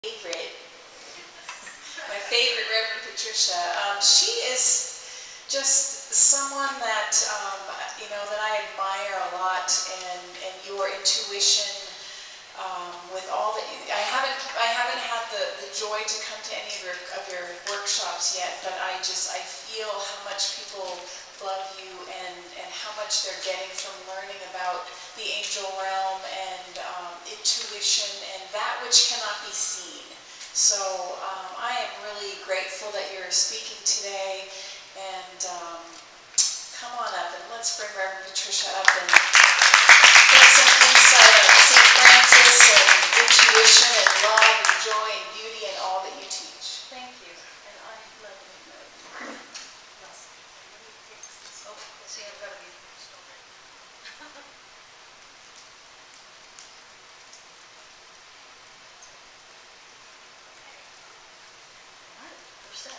favorite, my favorite Rev Patricia. She is just someone that that I admire a lot, and your intuition with all that I haven't had the joy to come to any of your workshops yet, but I feel how much people love you and how much they're getting from learning about the angel realm and intuition and that which cannot be seen. So I am really grateful that you're speaking today, and come on up and let's bring Reverend Patricia up and get some insight on St. Francis and intuition and love and joy and beauty and all that you teach. Thank you. And I love you. Oh, see, I've got to be we're set.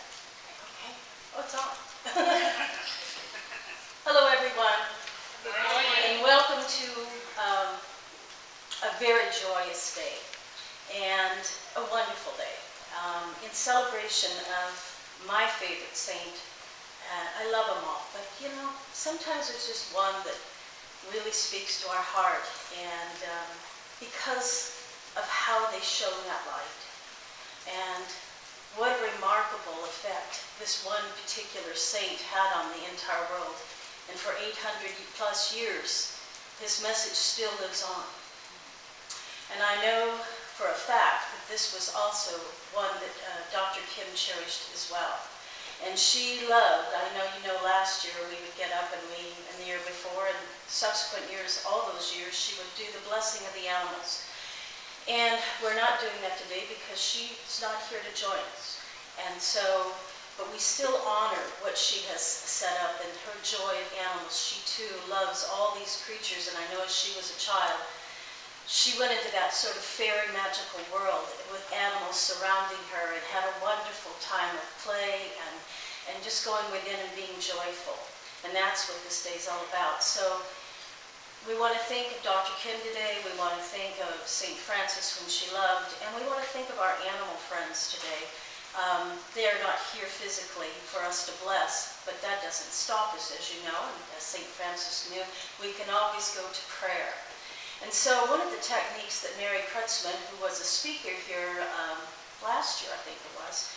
Okay. Oh, it's on. Hello, everyone. Good morning. And welcome to a very joyous day and a wonderful day in celebration of my favorite saint. I love them all, but sometimes there's just one that really speaks to our heart, and because of how they shone that light, and what a remarkable effect this one particular saint had on the entire world. And for 800 plus years, his message still lives on. And I know for a fact that this was also one that Dr. Kim cherished as well. And she loved, I know last year we would get up and the year before, and subsequent years, all those years, she would do the blessing of the animals. And we're not doing that today because she's not here to join us. And so, but we still honor what she has set up and her joy of animals. She too loves all these creatures, and I know as she was a child, she went into that sort of fairy magical world with animals surrounding her and had a wonderful time of play and just going within and being joyful. And that's what this day is all about. So we want to think of Dr. Kim today, we want to think of St. Francis, whom she loved, and we want to think of our animal friends today. They are not here physically for us to bless, but that doesn't stop us, as you know, and as St. Francis knew, we can always go to prayer. And so one of the techniques that Mary Krutzman, who was a speaker here last year, I think it was,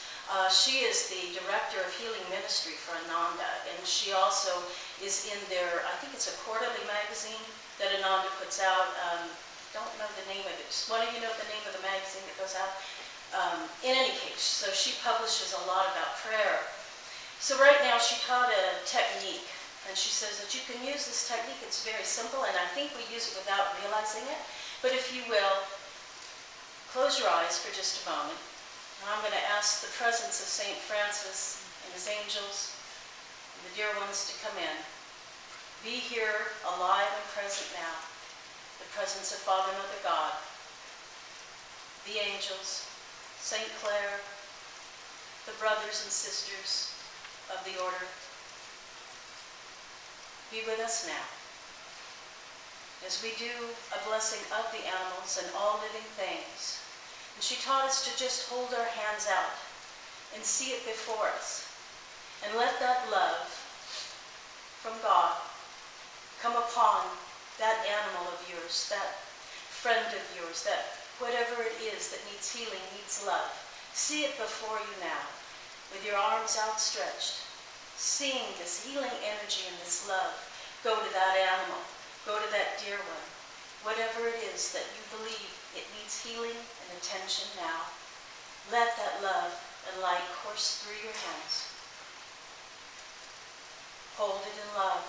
she is the director of healing ministry for Ananda, and she also is in their, I think it's a quarterly magazine that Ananda puts out. Don't know the name of it. Does one of you know the name of the magazine that goes out? In any case, so she publishes a lot about prayer. So right now she taught a technique, and she says that you can use this technique. It's very simple, and I think we use it without realizing it. But if you will, close your eyes for just a moment. And I'm going to ask the presence of St. Francis and his angels and the dear ones to come in. Be here, alive and present now. The presence of Father and Mother God, the angels, St. Clare, the brothers and sisters of the order. Be with us now as we do a blessing of the animals and all living things. And she taught us to just hold our hands out and see it before us. And let that love from God come upon that animal of yours, that friend of yours, that whatever it is that needs healing, needs love. See it before you now, with your arms outstretched, seeing this healing energy and this love go to that animal, go to that dear one. Whatever it is that you believe it needs healing and attention now, let that love and light course through your hands. Hold it in love.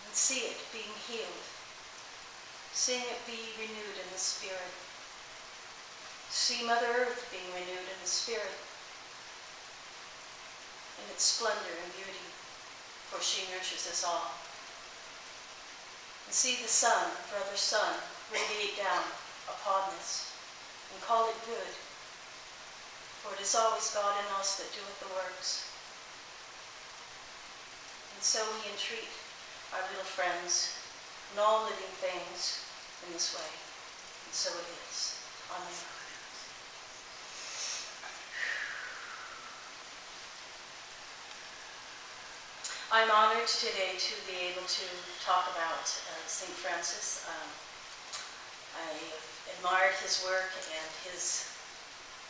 And see it being healed. Seeing it be renewed in the Spirit. See Mother Earth being renewed in the Spirit, in its splendor and beauty, for she nurtures us all. And see the sun, brother sun, radiate down upon this, and call it good, for it is always God in us that doeth the works. And so we entreat our little friends and all living things in this way. And so it is. Amen. I'm honored today to be able to talk about St. Francis. I admired his work and his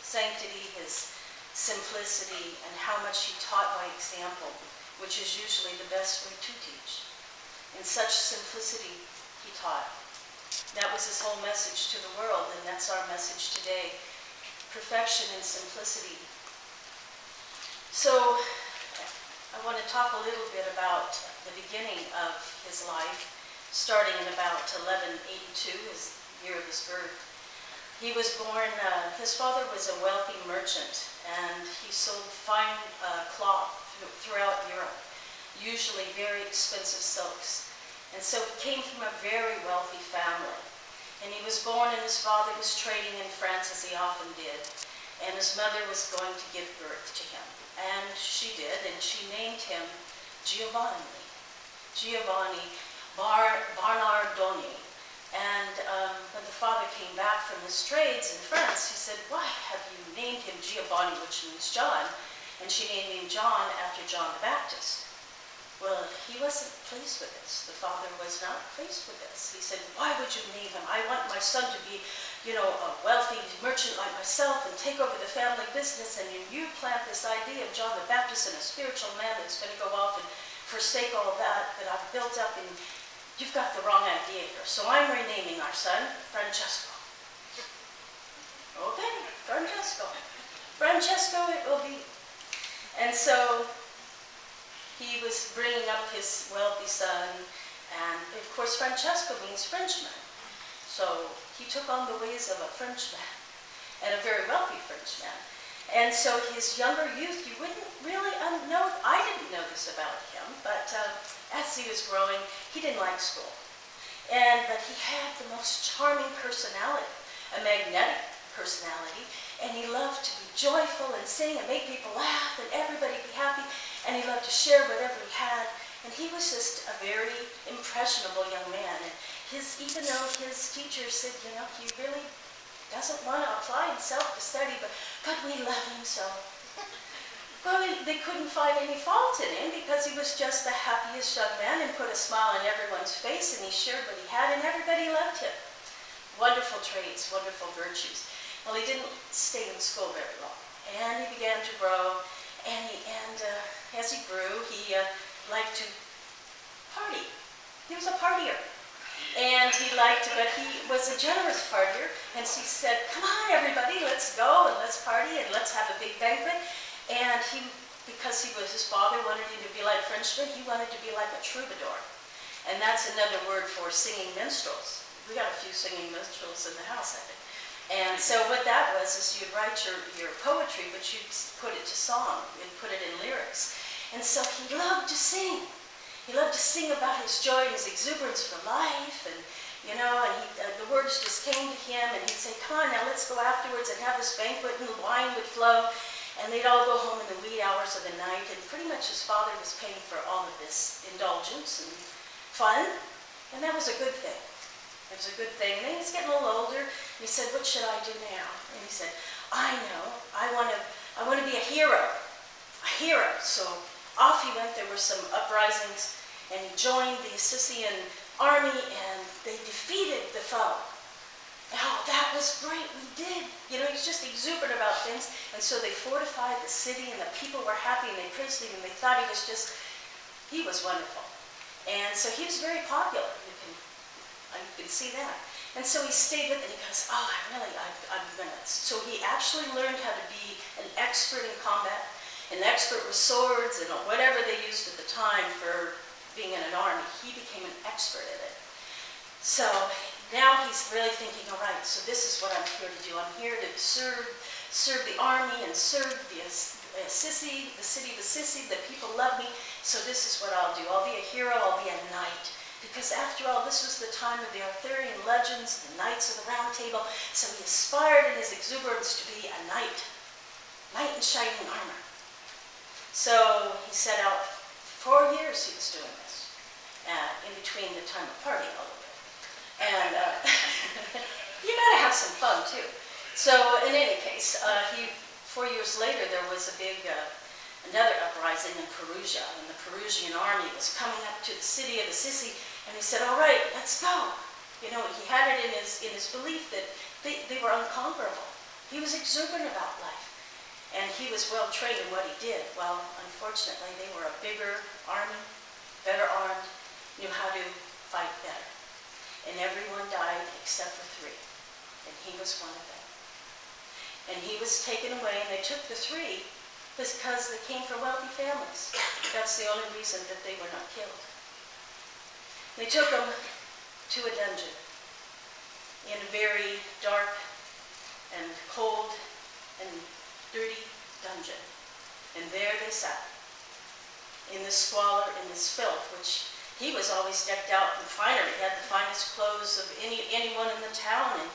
sanctity, his simplicity, and how much he taught by example, which is usually the best way to teach. In such simplicity, he taught. That was his whole message to the world, and that's our message today. Perfection and simplicity. So, I want to talk a little bit about the beginning of his life, starting in about 1182, his year of his birth. He was born, his father was a wealthy merchant, and he sold fine cloth throughout Europe, usually very expensive silks. And so he came from a very wealthy family. And he was born, and his father was trading in France, as he often did. And his mother was going to give birth to him. And she did, and she named him Giovanni Bernardoni. And when the father came back from his trades in France, he said, "Why have you named him Giovanni, which means John?" And she named him John after John the Baptist. Well, he wasn't pleased with this. The father was not pleased with this. He said, "Why would you name him? I want my son to be, a wealthy merchant like myself and take over the family business, and you plant this idea of John the Baptist and a spiritual man that's going to go off and forsake all that I've built up, and you've got the wrong idea here. So I'm renaming our son Francesco." Okay, Francesco. Francesco it will be. And so he was bringing up his wealthy son, and of course Francesco means Frenchman. So he took on the ways of a Frenchman, and a very wealthy Frenchman. And so his younger youth, you wouldn't really know, I didn't know this about him, but as he was growing, he didn't like school. But he had the most charming personality, a magnetic personality, and he loved to be joyful and sing and make people laugh and everybody be happy, and he loved to share whatever he had. And he was just a very impressionable young man. And even though his teacher said, he really doesn't want to apply himself to study, but we love him so. Well, they couldn't find any fault in him because he was just the happiest young man and put a smile on everyone's face, and he shared what he had, and everybody loved him. Wonderful traits, wonderful virtues. Well, he didn't stay in school very long, and he began to grow, and as he grew, he liked to party. He was a partier. And but he was a generous partier, and he said, "Come on, everybody, let's go, and let's party, and let's have a big banquet." And because his father wanted him to be like Frenchmen, he wanted to be like a troubadour. And that's another word for singing minstrels. We got a few singing minstrels in the house, I think. And so what that was is you'd write your poetry, but you'd put it to song and put it in lyrics. And so he loved to sing. He loved to sing about his joy and his exuberance for life, and the words just came to him, and he'd say, "Come on, now let's go afterwards and have this banquet," and the wine would flow, and they'd all go home in the wee hours of the night, and pretty much his father was paying for all of this indulgence and fun, and that was a good thing. It was a good thing. And then he was getting a little older, and he said, "What should I do now?" And he said, "I know, I want to be a hero. So off he went. There were some uprisings, and he joined the Sicilian army, and they defeated the foe. Oh, that was great, we did. He's just exuberant about things. And so they fortified the city, and the people were happy, and they praised him, and they thought he was wonderful. And so he was very popular. You can see that. And so he stayed with it, and he goes, "Oh, I'm going to." So he actually learned how to be an expert in combat, an expert with swords and whatever they used at the time for being in an army. He became an expert at it. So now he's really thinking, all right, so this is what I'm here to do. I'm here to serve the army and serve the city of Assisi. The people love me, so this is what I'll do. I'll be a hero, I'll be a knight. Because after all, this was the time of the Arthurian legends, the Knights of the Round Table, so he aspired in his exuberance to be a knight in shining armor. So he set out. 4 years he was doing this, in between the time of partying a little bit. And you gotta have some fun too. So in any case, 4 years later, there was a big, another uprising in Perugia, and the Perugian army was coming up to the city of Assisi, and he said, all right, let's go. You know, he had it in his belief that they were unconquerable. He was exuberant about life, and he was well trained in what he did. Well, unfortunately, they were a bigger army, better armed, knew how to fight better. And everyone died except for 3, and he was one of them. And he was taken away, and they took the 3 because they came from wealthy families. That's the only reason that they were not killed. They took him to a dungeon in a very dark and cold and dirty dungeon. And there they sat, in this squalor, in this filth, which he was always decked out in finery. He had the finest clothes of anyone in the town, and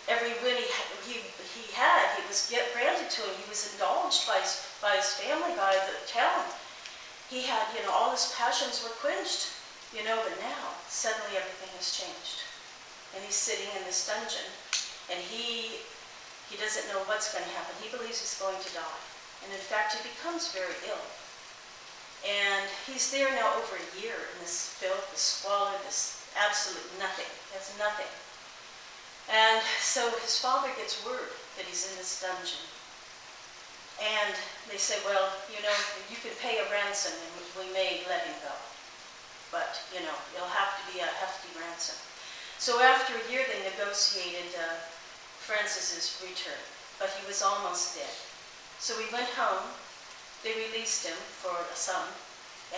every whim he was granted to him. He was indulged by his family, by the town. He had, all his passions were quenched, but now suddenly everything has changed. And he's sitting in this dungeon, and he doesn't know what's going to happen. He believes he's going to die. And in fact, he becomes very ill. And he's there now over a year in this filth, this squalor, this absolute nothing. That's nothing. And so his father gets word that he's in this dungeon. And they say, well, you can pay a ransom and we may let him go. But, it'll have to be a hefty ransom. So after a year, they negotiated Francis's return. But he was almost dead. So he went home. They released him for a sum.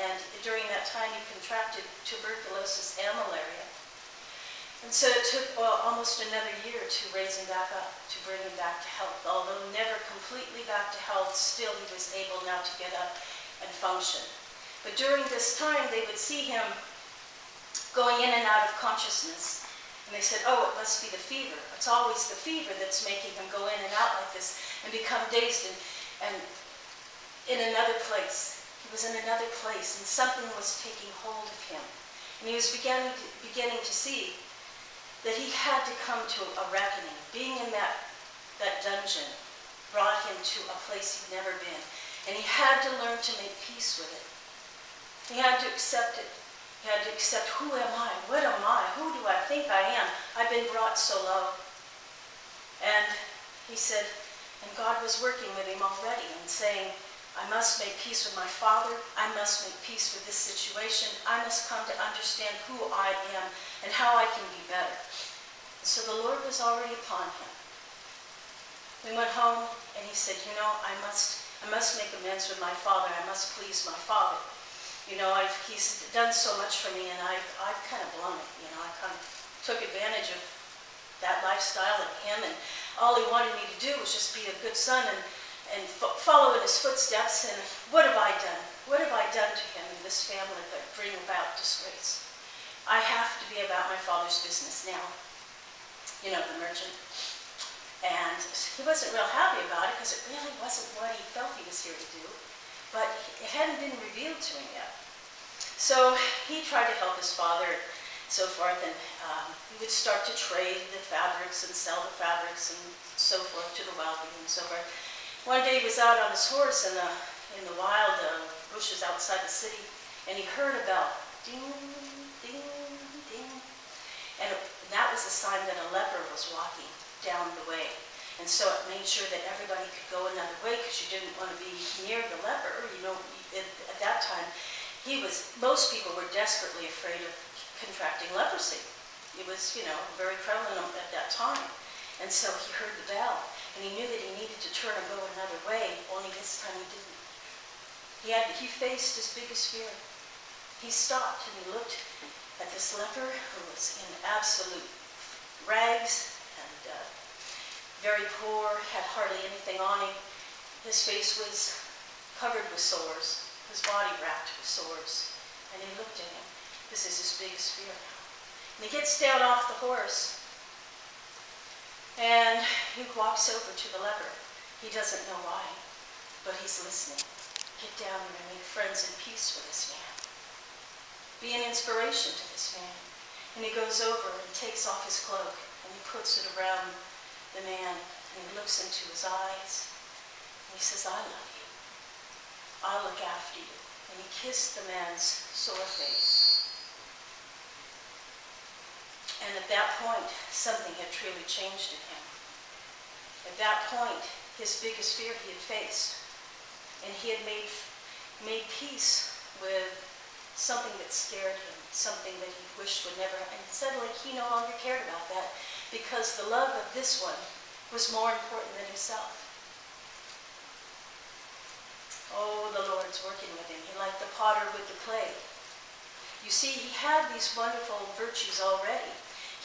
And during that time, he contracted tuberculosis and malaria. And so it took almost another year to raise him back up, to bring him back to health. Although never completely back to health, still he was able now to get up and function. But during this time, they would see him going in and out of consciousness. And they said, oh, it must be the fever. It's always the fever that's making him go in and out like this and become dazed and in another place. He was in another place, and something was taking hold of him. And he was beginning to see that he had to come to a reckoning. Being in that dungeon brought him to a place he'd never been. And he had to learn to make peace with it. He had to accept it. He had to accept, who am I? What am I? Who do I think I am? I've been brought so low. And he said, and God was working with him already and saying, I must make peace with my father. I must make peace with this situation. I must come to understand who I am and how I can be better. So the Lord was already upon him. We went home and he said, I must make amends with my father. I must please my father. He's done so much for me, and I've kind of blown it. I kind of took advantage of that lifestyle of him, and all he wanted me to do was just be a good son and follow in his footsteps. And what have I done? What have I done to him and this family that bring about disgrace? I have to be about my father's business now. The merchant. And he wasn't real happy about it because it really wasn't what he felt he was here to do. But it hadn't been revealed to him yet. So he tried to help his father and so forth, and he would start to trade the fabrics and sell the fabrics and so forth to the wealthy and so forth. One day he was out on his horse in the wild bushes outside the city, and he heard a bell. Ding, ding, ding. And that was a sign that a leper was walking down the way. And so it made sure that everybody could go another way because you didn't want to be near the leper. At that time, most people were desperately afraid of contracting leprosy. It was, very prevalent at that time. And so he heard the bell, and he knew that he needed to turn and go another way, only this time he didn't. He faced his biggest fear. He stopped and he looked at this leper who was in absolute rags and very poor, had hardly anything on him. His face was covered with sores, his body wrapped with sores. And he looked at him. This is his biggest fear now. And he gets down off the horse, and he walks over to the leper. He doesn't know why, but he's listening. Get down and make friends and peace with this man. Be an inspiration to this man. And he goes over and takes off his cloak and and he puts it around the man, and he looks into his eyes, and he says, I love you. I'll look after you. And he kissed the man's sore face. And at that point, something had truly changed in him. At that point, his biggest fear he had faced. And he had made peace with something that scared him, something that he wished would never, and suddenly he no longer cared about that because the love of this one was more important than himself. Oh, the Lord's working with him. He like the potter with the clay. You see, he had these wonderful virtues already.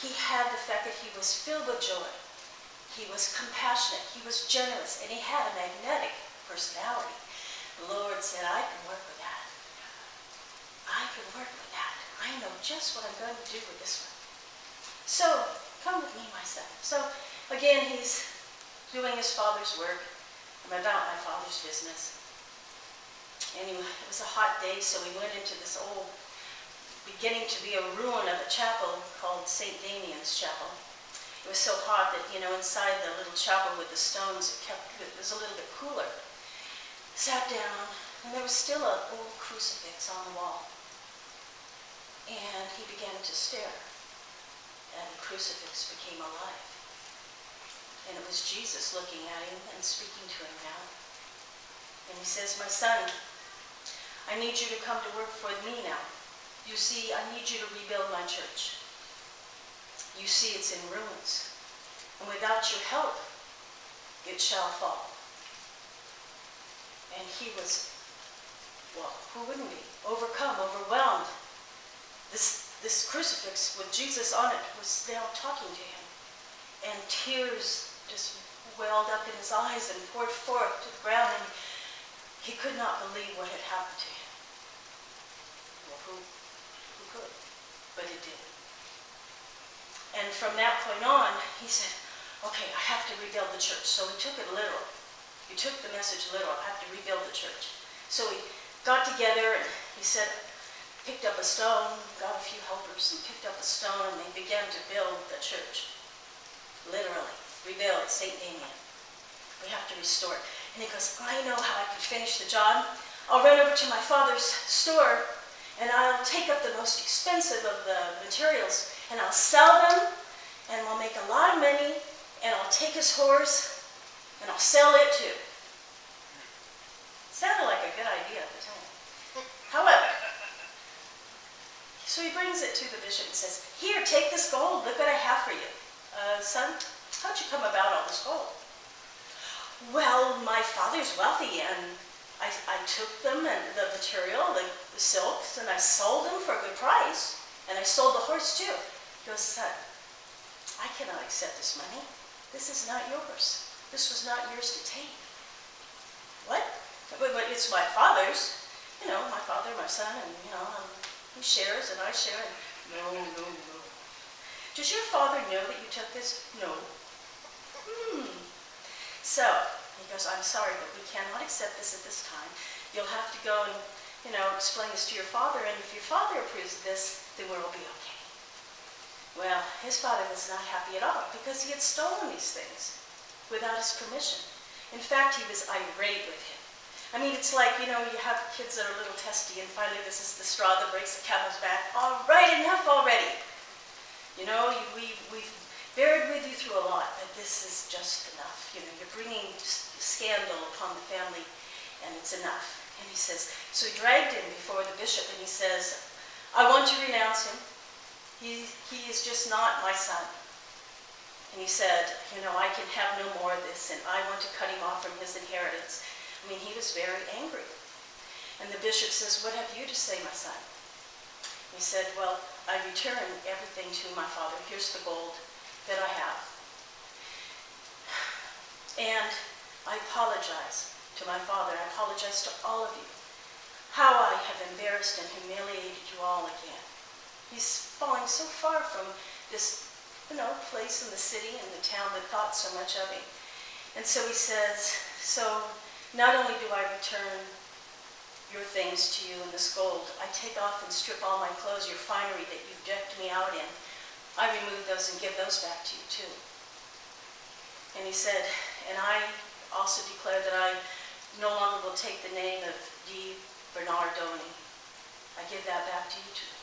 He had the fact that he was filled with joy. He was compassionate. He was generous. And he had a magnetic personality. The Lord said, I can work with that. I can work with that. I know just what I'm going to do with this one. So, come with me, my son. So, again, he's doing his father's work. I'm about my father's business. And it was a hot day, so we went into this old, beginning to be a ruin of a chapel called St. Damian's Chapel. It was so hot that, inside the little chapel with the stones, it was a little bit cooler. Sat down, and there was still an old crucifix on the wall. And he began to stare, and the crucifix became alive. And it was Jesus looking at him and speaking to him now. And he says, my son, I need you to come to work for me now. You see, I need you to rebuild my church. You see, it's in ruins. And without your help, it shall fall. And he was, well, who wouldn't be? Overcome, overwhelmed. This crucifix with Jesus on it was now talking to him. And tears just welled up in his eyes and poured forth to the ground. And he could not believe what had happened to him. Well, who could? But it did. And from that point on, he said, okay, I have to rebuild the church. So he took it literal. He took the message literal. I have to rebuild the church. So we got together and he said, picked up a stone, got a few helpers and picked up a stone and they began to build the church. Literally. Rebuild St. Damian. We have to restore it. And he goes, I know how I can finish the job. I'll run over to my father's store and I'll take up the most expensive of the materials and I'll sell them and we'll make a lot of money and I'll take his horse and I'll sell it too. Sounded like a good idea at the time. However, so he brings it to the bishop and says, here, take this gold. Look what I have for you. Son, how'd you come about all this gold? Well, my father's wealthy and I took them and the material, the silks, and I sold them for a good price. And I sold the horse too. He goes, son, I cannot accept this money. This is not yours. This was not yours to take. What? But it's my father's. My father, my son, and he shares and I share. And no. Does your father know that you took this? No. So, he goes, I'm sorry, but we cannot accept this at this time. You'll have to go and, explain this to your father, and if your father approves of this, then we'll be okay. Well, his father was not happy at all, because he had stolen these things without his permission. In fact, he was irate with him. I mean, it's like, you have kids that are a little testy, and finally this is the straw that breaks the camel's back. All right, enough already. We've buried with you through a lot, but this is just enough. You're bringing scandal upon the family, and it's enough. And he says, so he dragged him before the bishop, and he says, I want to renounce him. He is just not my son. And he said, I can have no more of this, and I want to cut him off from his inheritance. I mean, he was very angry. And the bishop says, what have you to say, my son? He said, well, I return everything to my father. Here's the gold that I have. And I apologize to my father. I apologize to all of you. How I have embarrassed and humiliated you all again. He's falling so far from this, place in the city and the town that thought so much of him. And so he says, so not only do I return your things to you in this gold, I take off and strip all my clothes, your finery that you've decked me out in. I remove those and give those back to you too. And he said, and I also declare that I no longer will take the name of D. Bernardoni. I give that back to you too.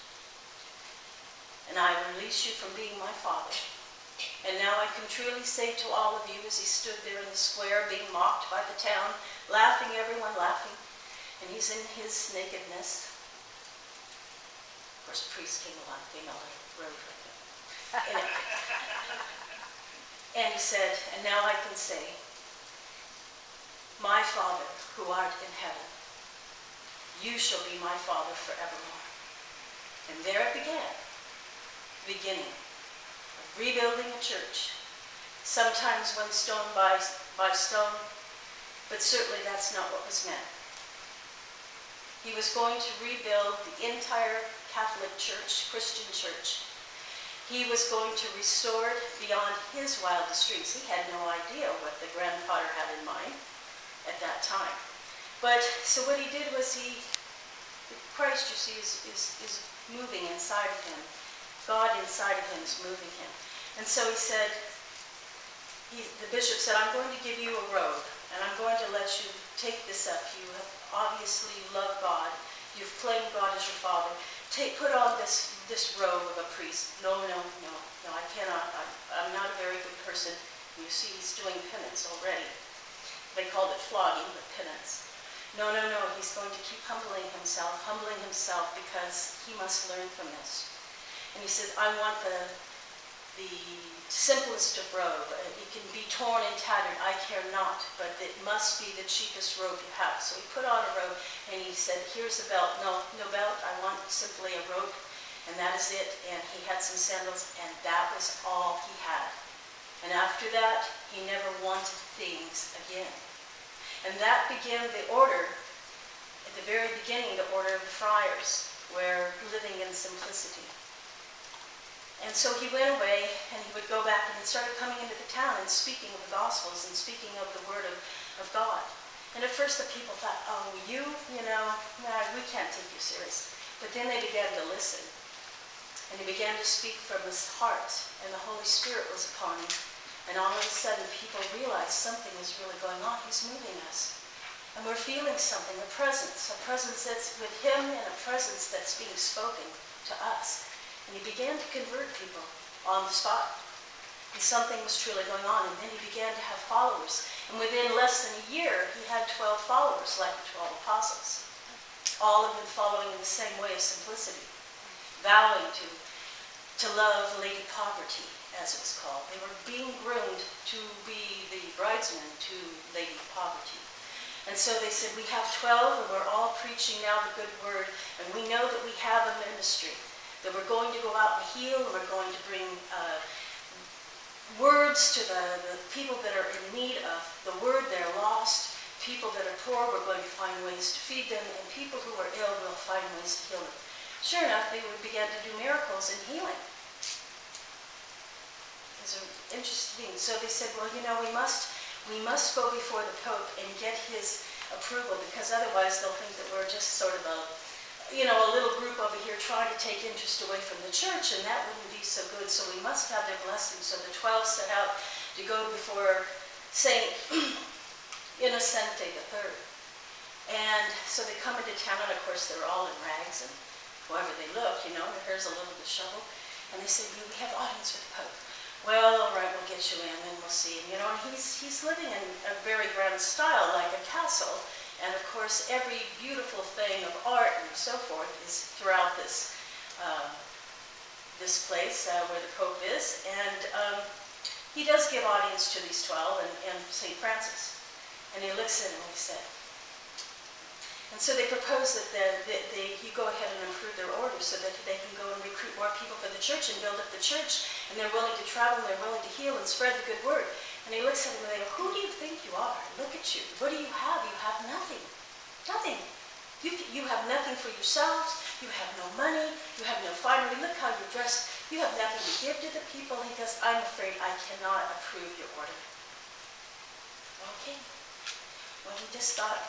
And I release you from being my father. And now I can truly say to all of you, as he stood there in the square being mocked by the town, laughing, everyone laughing, and he's in his nakedness. Of course, a priest came along, they know like road right there. And he said, and now I can say, my Father who art in heaven, you shall be my Father forevermore. And there it began, the beginning of rebuilding a church, sometimes one stone by stone, but certainly that's not what was meant. He was going to rebuild the entire Catholic Church, Christian church. He was going to restore it beyond his wildest dreams. He had no idea what the grandfather had in mind at that time. But so what he did was Christ, you see, is moving inside of him. God inside of him is moving him. And so he said, the bishop said, I'm going to give you a robe, and I'm going to let you take this up. You have obviously loved God. You've claimed God as your father. Put on this robe of a priest. No, I cannot. I'm not a very good person. You see, he's doing penance already. They called it flogging, but penance. No, he's going to keep humbling himself because he must learn from this. And he says, I want the simplest of robe. It can be torn and tattered, I care not, but it must be the cheapest robe you have. So he put on a robe and he said, here's the belt. No belt, I want simply a robe, and that is it. And he had some sandals, and that was all he had. And after that, he never wanted things again. And that began the order, at the very beginning, the order of the friars, were living in simplicity. And so he went away, and he would go back, and he started coming into the town and speaking of the Gospels and speaking of the Word of God. And at first the people thought, oh, we can't take you serious. But then they began to listen. And he began to speak from his heart, and the Holy Spirit was upon him. And all of a sudden, people realized something is really going on. He's moving us. And we're feeling something, a presence that's with him and a presence that's being spoken to us. And he began to convert people on the spot. And something was truly going on. And then he began to have followers. And within less than a year, he had 12 followers, like the 12 apostles. All of them following in the same way of simplicity, vowing to love Lady Poverty, as it was called. They were being groomed to be the bridesmen to Lady Poverty. And so they said, we have 12, and we're all preaching now the good word, and we know that we have a ministry, that we're going to go out and heal, and we're going to bring words to the people that are in need of the word. They're lost. People that are poor, we're going to find ways to feed them, and people who are ill, we'll find ways to heal them. Sure enough, they would begin to do miracles and healing. It's an interesting thing. So they said, well, we must go before the Pope and get his approval, because otherwise they'll think that we're just sort of a little group over here trying to take interest away from the church, and that wouldn't be so good. So we must have their blessing. So the 12 set out to go before Saint Innocente III. And so they come into town, and of course they're all in rags, and however they look, their hair's a little disheveled. And they say, we have audience with the Pope. Well, all right, we'll get you in, and we'll see. And he's living in a very grand style, like a castle. And of course, every beautiful thing of art and so forth is throughout this place where the Pope is. And he does give audience to these 12 and St. Francis. And he looks in and he said, and so they propose that he go ahead and improve their order so that they can go and recruit more people for the church and build up the church. And they're willing to travel, and they're willing to heal and spread the good word. And he looks at them and they go, who do you think you are? Look at you. What do you have? You have nothing. Nothing. You have nothing for yourselves. You have no money. You have no finery. Look how you're dressed. You have nothing to give to the people. He goes, I'm afraid I cannot approve your order. Okay. Well, he just thought,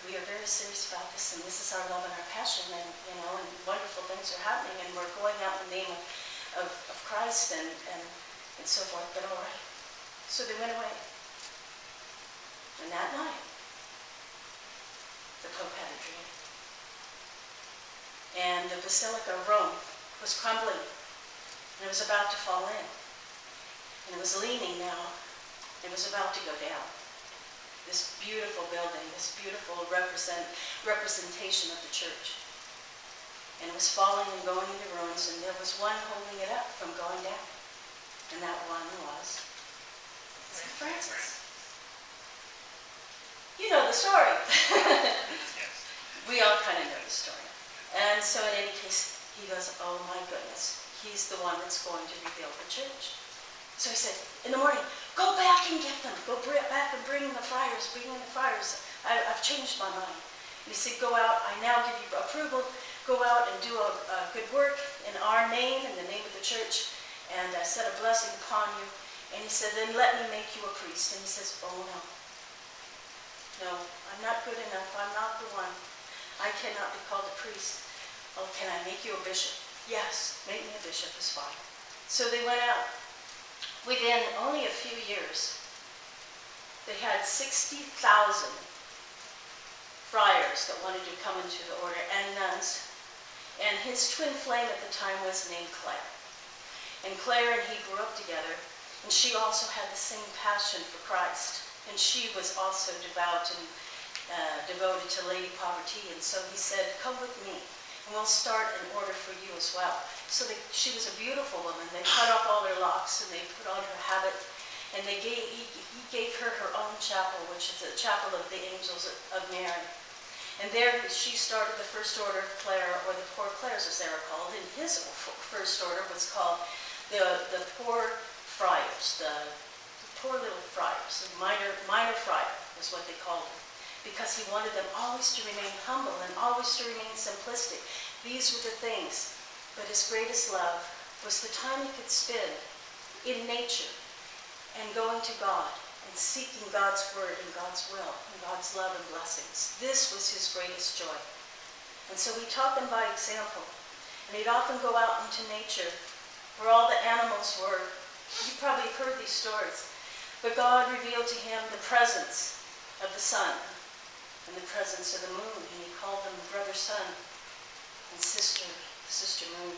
We are very serious about this, and this is our love and our passion, and wonderful things are happening, and we're going out in the name of Christ and so forth, but all right. So they went away. And that night, the Pope had a dream. And the Basilica of Rome was crumbling, and it was about to fall in. And it was leaning now. It was about to go down. This beautiful building, this beautiful representation of the church. And it was falling and going into ruins, and there was one holding it up from going down. And that one was St. Francis. You know the story. We all kind of know the story. And so in any case, he goes, oh my goodness, he's the one that's going to rebuild the church. So he said, in the morning, go back and get them. Go back and bring in the friars. I've changed my mind. And he said, go out. I now give you approval. Go out and do a good work in our name, in the name of the church. And I set a blessing upon you. And he said, then let me make you a priest. And he says, oh no. No, I'm not good enough. I'm not the one. I cannot be called a priest. Oh, can I make you a bishop? Yes, make me a bishop is fine. So they went out. Within only a few years, they had 60,000 friars that wanted to come into the order, and nuns. And his twin flame at the time was named Claire. And Claire and he grew up together, and she also had the same passion for Christ. And she was also devout and devoted to Lady Poverty. And so he said, come with me, and we'll start an order for you as well. So she was a beautiful woman. They cut off all her locks, and they put on her habit, and he gave her her own chapel, which is the Chapel of the Angels of Mary. And there she started the first order of Clare, or the Poor Clares as they were called. And his first order was called the Poor Friars, the poor little friars, the minor friar is what they called them, because he wanted them always to remain humble and always to remain simplistic. These were the things. But his greatest love was the time he could spend in nature and going to God and seeking God's word and God's will and God's love and blessings. This was his greatest joy. And so he taught them by example. And he'd often go out into nature where all the animals were. You probably heard these stories. But God revealed to him the presence of the sun and the presence of the moon. And he called them brother sun and sister moon,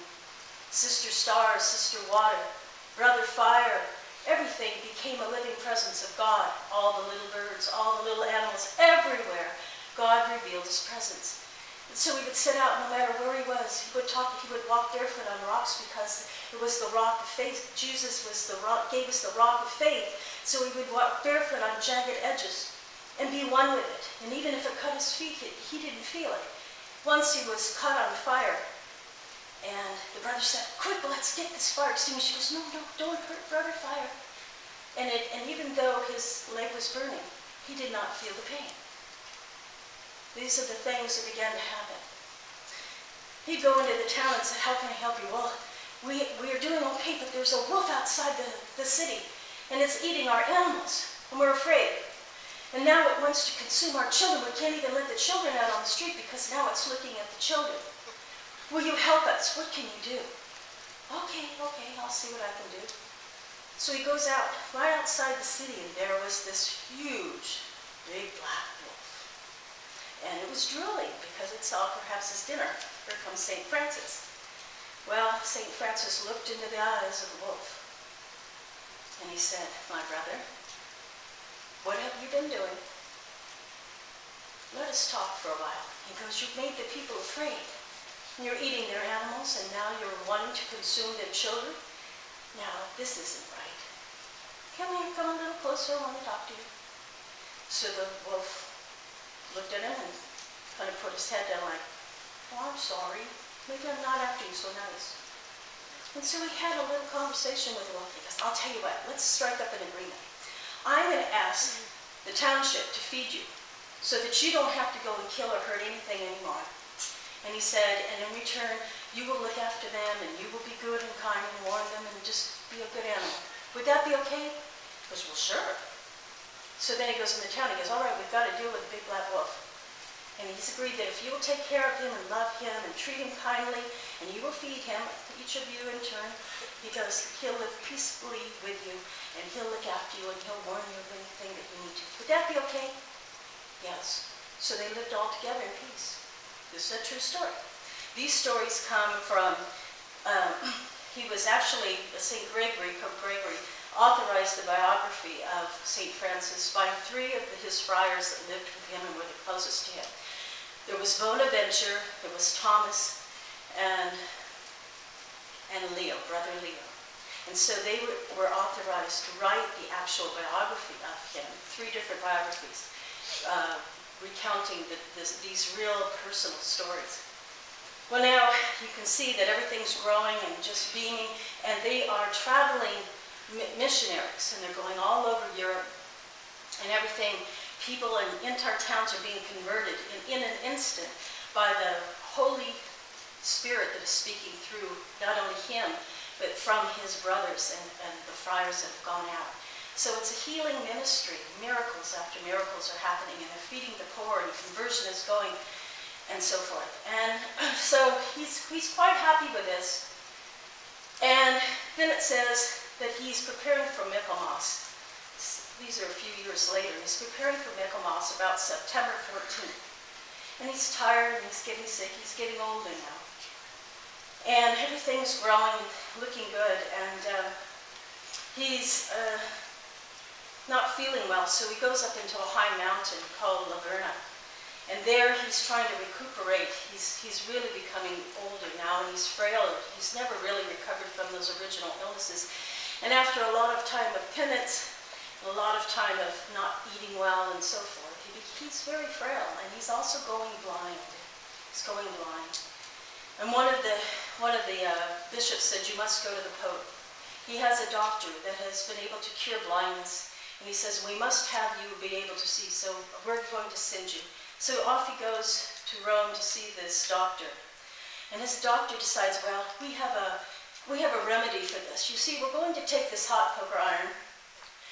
sister stars, sister water, brother fire. Everything became a living presence of God. All the little birds, all the little animals, everywhere, God revealed his presence. And so he would sit out no matter where he was. He would walk barefoot on rocks because it was the rock of faith. Jesus was the rock, gave us the rock of faith. So he would walk barefoot on jagged edges and be one with it. And even if it cut his feet, he didn't feel it. Once he was caught on fire, and the brother said, quick, let's get this fire extinguisher. She goes, no, don't hurt brother fire. And even though his leg was burning, he did not feel the pain. These are the things that began to happen. He'd go into the town and say, how can I help you? Well, we are doing okay, but there's a wolf outside the city, and it's eating our animals, and we're afraid. And now it wants to consume our children. We can't even let the children out on the street because now it's looking at the children. Will you help us? What can you do? Okay, I'll see what I can do. So he goes out, right outside the city, and there was this huge, big black wolf. And it was drooling because it saw perhaps his dinner. Here comes St. Francis. Well, St. Francis looked into the eyes of the wolf, and he said, my brother, what have you been doing? Let us talk for a while. He goes, you've made the people afraid. You're eating their animals, and now you're wanting to consume their children. Now, this isn't right. Come here, come a little closer, I want to talk to you. So the wolf looked at him and kind of put his head down like, oh, I'm sorry. Maybe I'm not acting so nice. And so he had a little conversation with the wolf. He goes, I'll tell you what, let's strike up an agreement. I'm going to ask the township to feed you so that you don't have to go and kill or hurt anything anymore. And he said, and in return, you will look after them, and you will be good and kind and warn them and just be a good animal. Would that be okay? He goes, well, sure. So then he goes into town, he goes, all right, we've got to deal with the big black wolf. And he's agreed that if you will take care of him and love him and treat him kindly, and you will feed him, each of you in turn, he goes, he'll live peacefully with you, and he'll look after you, and he'll warn you of anything that you need to. Would that be okay? Yes. So they lived all together in peace. This is a true story. These stories come from, he was actually, St. Gregory, Pope Gregory, authorized the biography of St. Francis by 3 of his friars that lived with him and were the closest to him. There was Bonaventure, there was Thomas, and Leo, brother Leo. And so they were authorized to write the actual biography of him, 3 different biographies, recounting these real personal stories. Well, now you can see that everything's growing and just beaming, and they are traveling missionaries, and they're going all over Europe and everything. People in entire towns are being converted in an instant by the Holy Spirit that is speaking through not only him, but from his brothers and the friars that have gone out. So it's a healing ministry. Miracles after miracles are happening, and they're feeding the poor, and conversion is going, and so forth. And so he's quite happy with this. And then it says that he's preparing for Michaelmas. These are a few years later. He's preparing for Michaelmas about September 14th. And he's tired, and he's getting sick. He's getting older now. And everything's growing, looking good. And he's not feeling well, so he goes up into a high mountain called Laverna. And there he's trying to recuperate. He's really becoming older now, and he's frail. He's never really recovered from those original illnesses. And after a lot of time of penance, a lot of time of not eating well and so forth, he's very frail, and he's also going blind. He's going blind. And one of the bishops said, you must go to the Pope. He has a doctor that has been able to cure blindness, and he says, we must have you be able to see, so we're going to send you. So off he goes to Rome to see this doctor. And his doctor decides, well, we have a remedy for this. You see, we're going to take this hot poker iron,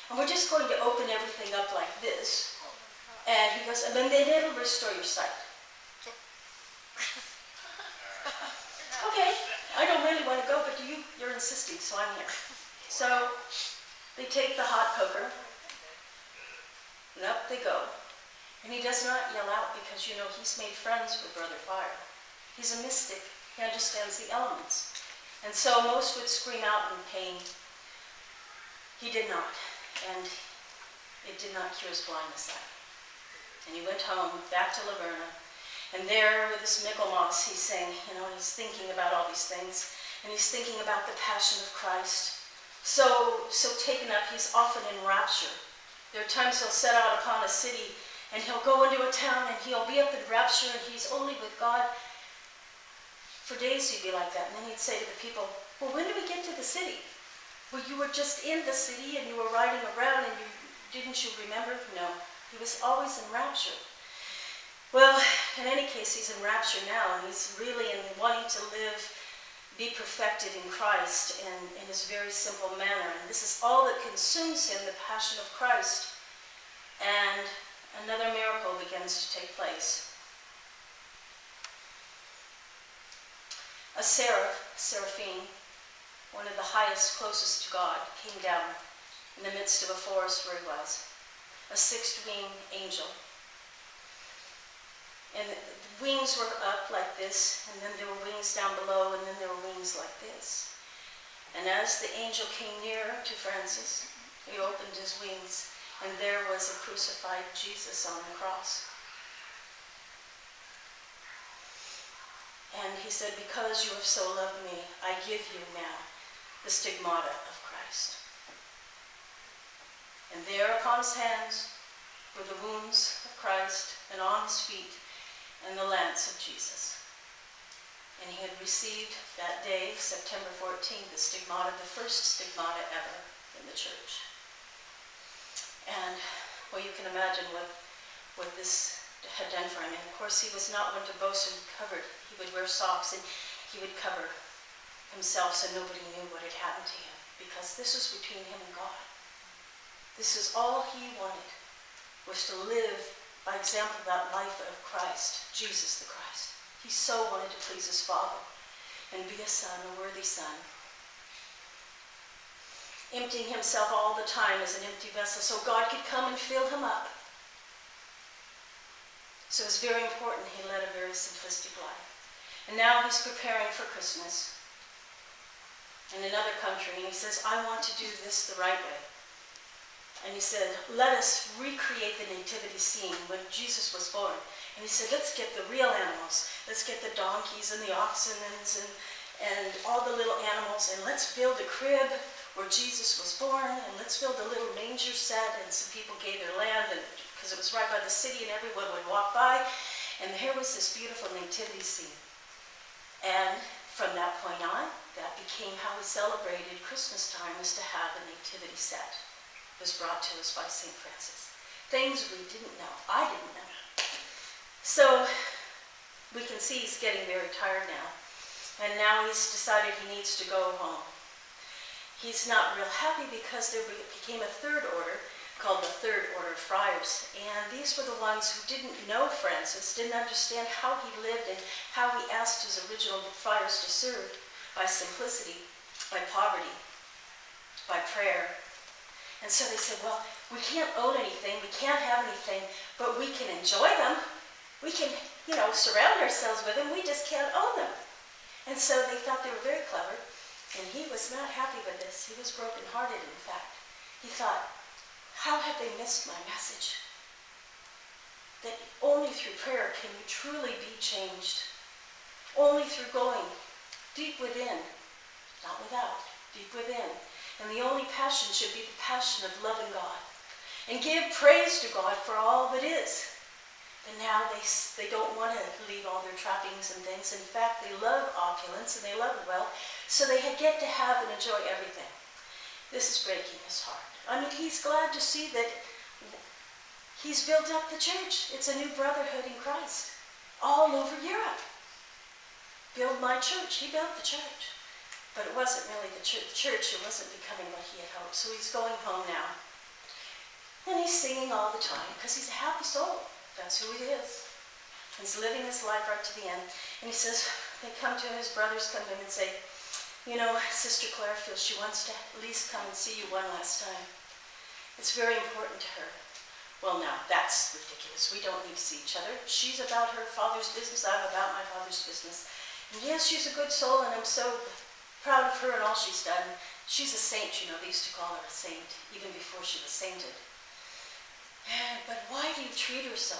and we're just going to open everything up like this. And he goes, and then it'll restore your sight. Okay, I don't really want to go, but you're insisting, so I'm here. So they take the hot poker, and up they go. And he does not yell out because, you know, he's made friends with Brother Fire. He's a mystic. He understands the elements. And so most would scream out in pain. He did not. And it did not cure his blindness sight. And he went home, back to Laverna. And there with this Michaelmas, he's saying, you know, he's thinking about all these things. And he's thinking about the passion of Christ. So taken up, he's often in rapture. There are times he'll set out upon a city, and he'll go into a town, and he'll be up in rapture, and he's only with God. For days he'd be like that. And then he'd say to the people, well, when do we get to the city? Well, you were just in the city, and you were riding around, and didn't you remember? No. He was always in rapture. Well, in any case, he's in rapture now, and he's really in wanting to live, be perfected in Christ in his very simple manner. And this is all that consumes him, the passion of Christ. And another miracle begins to take place. A seraphim, one of the highest, closest to God, came down in the midst of a forest where he was. A 6-winged angel. And the wings were up like this, and then there were wings down below, and then there were wings like this. And as the angel came near to Francis, he opened his wings, and there was a crucified Jesus on the cross. And he said, because you have so loved me, I give you now the stigmata of Christ. And there upon his hands were the wounds of Christ, and on his feet, and the lance of Jesus. And he had received that day, September 14th, the stigmata, the first stigmata ever in the church. And, well, you can imagine what this had done for him. And of course, he was not one to boast and be covered. He would wear socks, and he would cover himself so nobody knew what had happened to him, because this was between him and God. This is all he wanted. was to live by example that life of Christ, Jesus the Christ. He so wanted to please his Father and be a son, a worthy son. Emptying himself all the time as an empty vessel so God could come and fill him up. So it's very important he led a very simplistic life. And now he's preparing for Christmas in another country, and he says, I want to do this the right way. And he said, let us recreate the nativity scene when Jesus was born. And he said, let's get the real animals. Let's get the donkeys and the oxen and all the little animals, and let's build a crib where Jesus was born, and let's build a little manger set. And some people gave their land, because it was right by the city, and everyone would walk by. And here was this beautiful nativity scene. And from that point on, that became how we celebrated Christmas time, was to have a nativity set. It was brought to us by St. Francis. Things we didn't know. I didn't know. So we can see he's getting very tired now. And now he's decided he needs to go home. He's not real happy because there became a third order called the Third Order of Friars. And these were the ones who didn't know Francis, didn't understand how he lived and how he asked his original friars to serve by simplicity, by poverty, by prayer. And so they said, well, we can't own anything, we can't have anything, but we can enjoy them. We can, surround ourselves with them, we just can't own them. And so they thought they were very clever, and he was not happy with this. He was brokenhearted, in fact. He thought, how have they missed my message? That only through prayer can you truly be changed. Only through going deep within, not without, deep within. And the only passion should be the passion of loving God. And give praise to God for all that is. And now they don't want to leave all their trappings and things. In fact, they love opulence and they love wealth. So they get to have and enjoy everything. This is breaking his heart. I mean, he's glad to see that he's built up the church. It's a new brotherhood in Christ. All over Europe. Build my church. He built the church. But it wasn't really the church. It wasn't becoming what he had hoped. So he's going home now. And he's singing all the time because he's a happy soul. That's who he is. He's living his life right to the end. And he says, they come to him, his brothers come to him and say, Sister Claire feels she wants to at least come and see you one last time. It's very important to her. Well, now, that's ridiculous. We don't need to see each other. She's about her father's business. I'm about my father's business. And yes, she's a good soul, and I'm so proud of her and all she's done. She's a saint, They used to call her a saint, even before she was sainted. But why do you treat her so?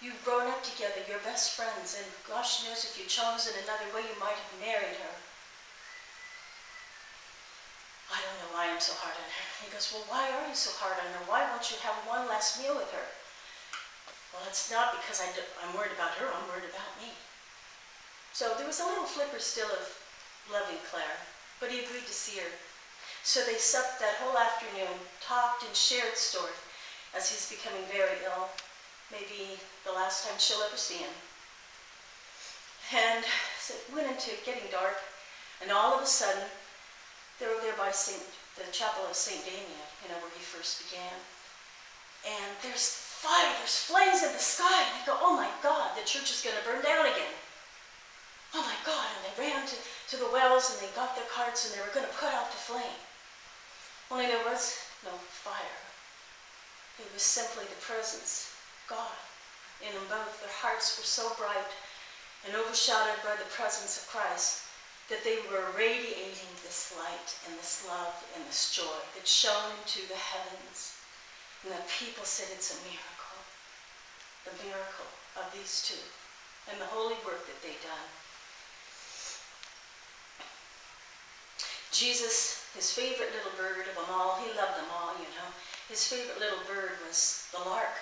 You've grown up together, you're best friends, and gosh knows if you'd chosen another way, you might have married her. I don't know why I'm so hard on her. He goes, well, why are you so hard on her? Why won't you have one last meal with her? Well, it's not because I'm worried about her, I'm worried about me. So there was a little flicker still of loving Claire, but he agreed to see her. So they supped that whole afternoon, talked and shared story as he's becoming very ill, maybe the last time she'll ever see him. And so it went into getting dark, and all of a sudden, they were there by the chapel of St. Damien, where he first began. And there's fire, there's flames in the sky. And they go, oh my God, the church is going to burn down again. Oh my God. And they ran to the wells and they got their carts and they were going to put out the flame. Only there was no fire. It was simply the presence, God, in them both. Their hearts were so bright and overshadowed by the presence of Christ that they were radiating this light and this love and this joy that shone into the heavens. And the people said it's a miracle. The miracle of these two and the holy work that they've done. Jesus, his favorite little bird of them all, he loved them all, His favorite little bird was the lark.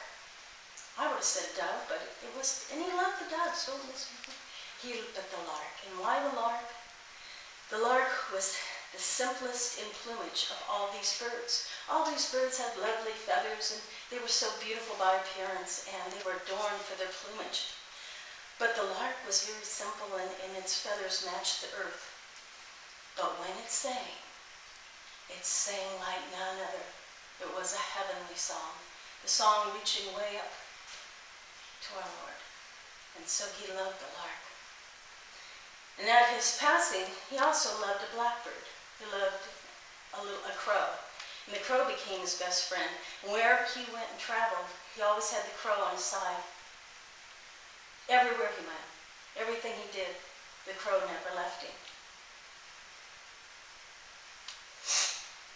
I would have said dove, but it was, and he loved the dove, so he looked at the lark. And why the lark? The lark was the simplest in plumage of all these birds. All these birds had lovely feathers, and they were so beautiful by appearance, and they were adorned for their plumage. But the lark was very simple, and its feathers matched the earth. But when it sang like none other. It was a heavenly song. the song reaching way up to our Lord. And so he loved the lark. And at his passing, he also loved a blackbird. He loved a crow. And the crow became his best friend. And wherever he went and traveled, he always had the crow on his side. Everywhere he went, everything he did, the crow never left him.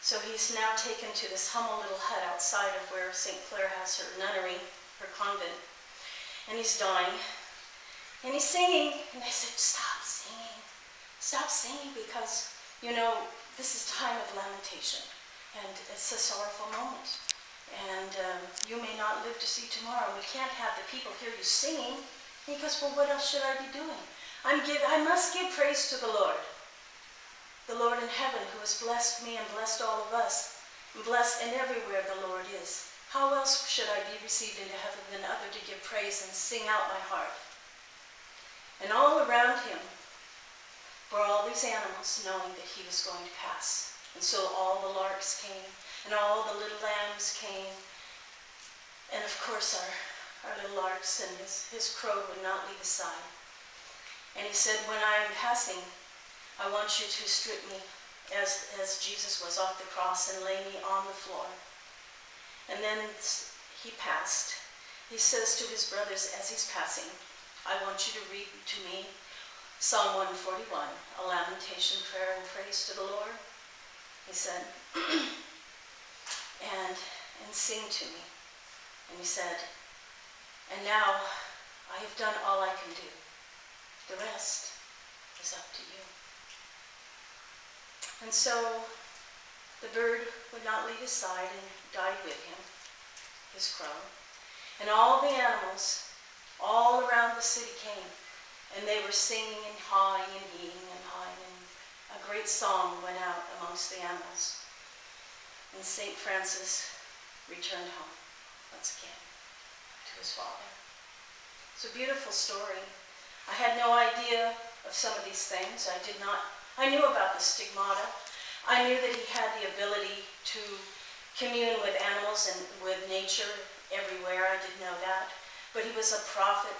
So he's now taken to this humble little hut outside of where St. Clare has her nunnery, her convent. And he's dying. And he's singing. And I said, stop singing. Stop singing because, this is time of lamentation. And it's a sorrowful moment. And you may not live to see tomorrow. We can't have the people hear you singing. And he goes, well, what else should I be doing? I must give praise to the Lord. The Lord in heaven who has blessed me and blessed all of us. And blessed and everywhere the Lord is. How else should I be received into heaven than other to give praise and sing out my heart? And all around him were all these animals knowing that he was going to pass. And so all the larks came, and all the little lambs came. And of course our little larks and his crow would not leave his side. And he said, when I am passing, I want you to strip me as Jesus was off the cross and lay me on the floor. And then he passed. He says to his brothers as he's passing, I want you to read to me Psalm 141, a lamentation, prayer, and praise to the Lord. He said, and sing to me. And he said, and now I have done all I can do. The rest is up to you. And so the bird would not leave his side and died with him, his crow. And all the animals all around the city came, and they were singing and hawing and heeing and hawing, and a great song went out amongst the animals. And St. Francis returned home once again to his father. It's a beautiful story. I had no idea of some of these things. I knew about the stigmata. I knew that he had the ability to commune with animals and with nature everywhere. I did know that. But he was a prophet